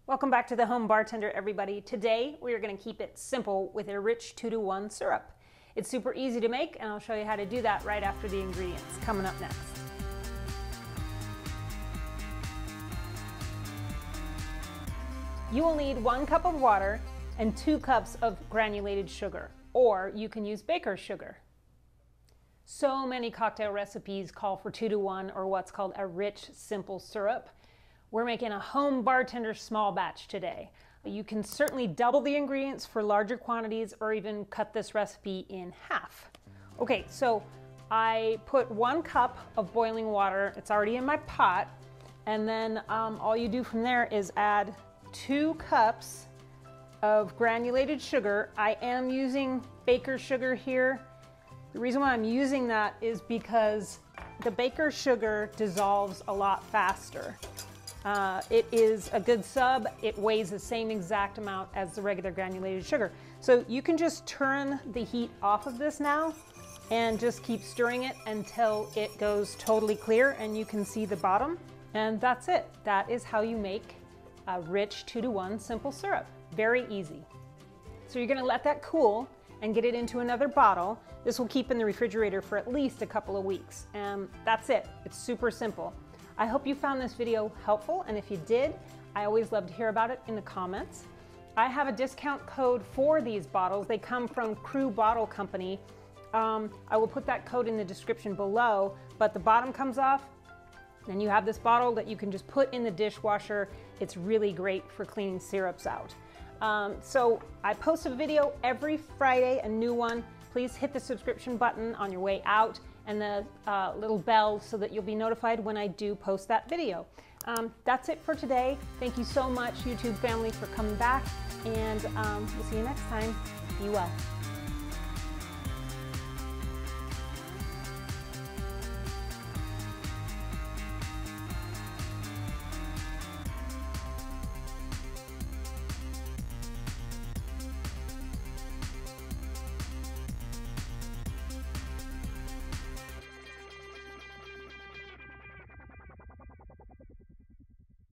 Welcome back to the Home Bartender, everybody. Today we are going to keep it simple with a rich 2-to-1 syrup. It's super easy to make, and I'll show you how to do that right after the ingredients. Coming up next. You will need 1 cup of water and 2 cups of granulated sugar, or you can use baker's sugar. So many cocktail recipes call for 2-to-1 or what's called a rich, simple syrup. We're making a Home Bartender small batch today. You can certainly double the ingredients for larger quantities or even cut this recipe in half. Okay, so I put 1 cup of boiling water. It's already in my pot. And then all you do from there is add 2 cups of granulated sugar. I am using baker's sugar here. The reason why I'm using that is because the baker's sugar dissolves a lot faster. It is a good sub. It weighs the same exact amount as the regular granulated sugar. So you can just turn the heat off of this now and just keep stirring it until it goes totally clear and you can see the bottom. And that's it. That is how you make a rich 2-to-1 simple syrup. Very easy. So you're going to let that cool and get it into another bottle. This will keep in the refrigerator for at least a couple of weeks. And that's it. It's super simple. I hope you found this video helpful, and if you did, I always love to hear about it in the comments. I have a discount code for these bottles. They come from Crew Bottle Company. I will put that code in the description below, but the bottom comes off, and you have this bottle that you can just put in the dishwasher. It's really great for cleaning syrups out. So I post a video every Friday, a new one. Please hit the subscription button on your way out and the little bell so that you'll be notified when I do post that video. That's it for today. Thank you so much, YouTube family, for coming back, and we'll see you next time. Be well.